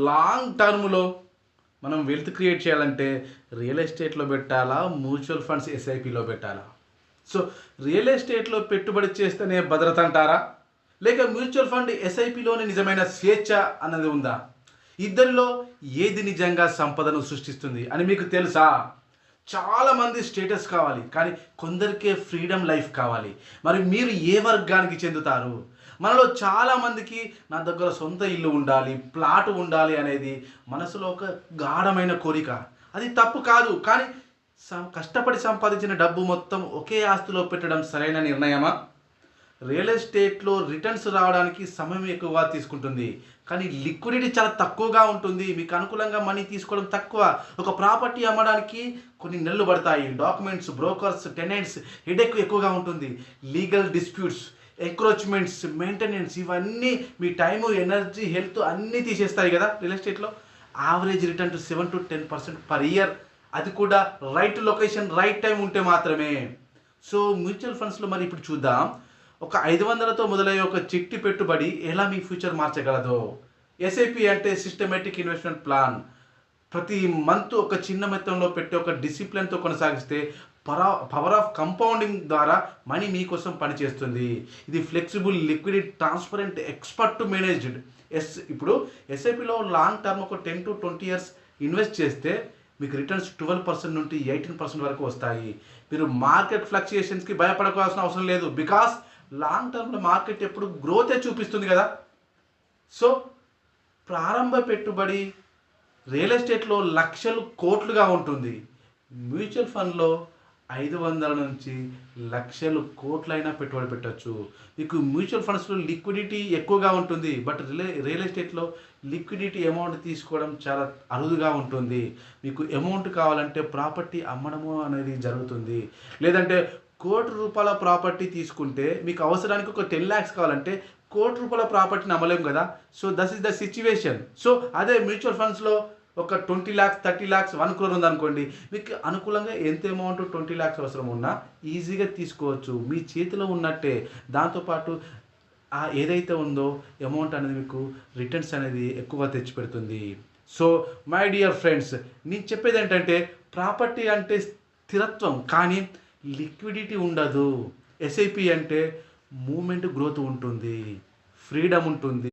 Long టర్మ్‌లో మనం wealth create చేయాలంటే రియల్ ఎస్టేట్‌లో పెట్టాలా? మ్యూచువల్ ఫండ్స్ ఎస్ఐపిలో పెట్టాలా? సో, రియల్ ఎస్టేట్‌లో పెట్టుబడి చేస్తేనే భద్రత అంటారా? లేక మ్యూచువల్ ఫండ్ ఎస్ఐపిలోనే నిజమైన స్వేచ్ఛ అన్నది ఉందా? ఇద్దరిలో ఏది నిజంగా సంపదను సృష్టిస్తుంది అని మీకు తెలుసా? చాలామంది స్టేటస్ కావాలి. కానీ కొందరికే ఫ్రీడమ్ లైఫ్ కావాలి. మరి మీరు ఏ వర్గానికి చెందుతారు? మనలో చాలామందికి నా దగ్గర సొంత ఇల్లు ఉండాలి, ప్లాట్ ఉండాలి అనేది మనసులో ఒక గాఢమైన కోరిక. అది తప్పు కాదు. కానీ కష్టపడి సంపాదించిన డబ్బు మొత్తం ఒకే ఆస్తిలో పెట్టడం సరైన నిర్ణయమా? రియల్ ఎస్టేట్‌లో రిటర్న్స్ రావడానికి సమయం ఎక్కువగా తీసుకుంటుంది. కానీ లిక్విడిటీ చాలా తక్కువగా ఉంటుంది. మీకు అనుకూలంగా మనీ తీసుకోవడం తక్కువ. ఒక ప్రాపర్టీ అమ్మడానికి కొన్ని నెలలు పడతాయి. డాక్యుమెంట్స్, బ్రోకర్స్, టెనెంట్స్ హెడేక్ ఎక్కువగా ఉంటుంది. లీగల్ డిస్ప్యూట్స్, ఎంక్రోచ్‌మెంట్స్, మెయింటెనెన్స్ ఇవన్నీ మీ టైము, ఎనర్జీ, హెల్త్ అన్నీ తీసేస్తాయి కదా రియల్ ఎస్టేట్‌లో. Average return to 7-10% per year. అది కూడా రైట్ లొకేషన్, రైట్ టైం ఉంటే మాత్రమే. సో, మ్యూచువల్ ఫండ్స్‌లో మరి ఇప్పుడు చూద్దాం. ఒక 500తో మొదలయ్యే ఒక చిట్టి పెట్టుబడి ఎలా మీ ఫ్యూచర్ మార్చగలదో. ఎస్ఐపి అంటే సిస్టమేటిక్ ఇన్వెస్ట్మెంట్ ప్లాన్. ప్రతి మంత్ ఒక చిన్న మొత్తంలో పెట్టి ఒక డిసిప్లిన్‌తో కొనసాగిస్తే పవర్ ఆఫ్ కంపౌండింగ్ ద్వారా మనీ మీకోసం పనిచేస్తుంది. ఇది flexible, liquid, transparent, expert managed. ఇప్పుడు ఎస్ఐపిలో లాంగ్ టర్మ్ ఒక 10-20 ఇయర్స్ ఇన్వెస్ట్ చేస్తే మీకు రిటర్న్స్ 12% నుండి 18% వరకు వస్తాయి. మీరు మార్కెట్ ఫ్లక్చుయేషన్స్‌కి భయపడవలసిన అవసరం లేదు. బికాస్ లాంగ్ టర్మ్‌లో మార్కెట్ ఎప్పుడు గ్రోతే చూపిస్తుంది కదా. సో, ప్రారంభ పెట్టుబడి రియల్ ఎస్టేట్‌లో లక్షలు, కోట్లుగా ఉంటుంది. మ్యూచువల్ ఫండ్‌లో 500 నుంచి లక్షలు, కోట్లైనా పెట్టుబడి పెట్టొచ్చు. మీకు మ్యూచువల్ ఫండ్స్‌లో లిక్విడిటీ ఎక్కువగా ఉంటుంది. బట్ రియల్ ఎస్టేట్‌లో లిక్విడిటీ అమౌంట్ తీసుకోవడం చాలా అరుదుగా ఉంటుంది. మీకు అమౌంట్ కావాలంటే ప్రాపర్టీ అమ్మడము అనేది జరుగుతుంది. లేదంటే రూ. 1,00,00,000 ప్రాపర్టీ తీసుకుంటే మీకు అవసరానికి ఒక 10,00,000 కావాలంటే రూ. 1,00,00,000 ప్రాపర్టీని అమ్మలేము కదా. So, that is the situation. So, అదే మ్యూచువల్ ఫండ్స్‌లో ఒక 20,00,000, 30,00,000, 1,00,00,000 ఉందనుకోండి. మీకు అనుకూలంగా ఎంత అమౌంట్ 20,00,000 అవసరం ఉన్నా ఈజీగా తీసుకోవచ్చు. మీ చేతిలో ఉన్నట్టే. దాంతోపాటు ఏదైతే ఉందో అమౌంట్ అనేది మీకు రిటర్న్స్ అనేది ఎక్కువగా తెచ్చిపెడుతుంది. సో, మై డియర్ ఫ్రెండ్స్, నేను చెప్పేదేంటంటే ప్రాపర్టీ అంటే స్థిరత్వం, కానీ లిక్విడిటీ ఉండదు. ఎస్ఐపి అంటే మూవ్‌మెంట్, గ్రోత్ ఉంటుంది. ఫ్రీడమ్ ఉంటుంది.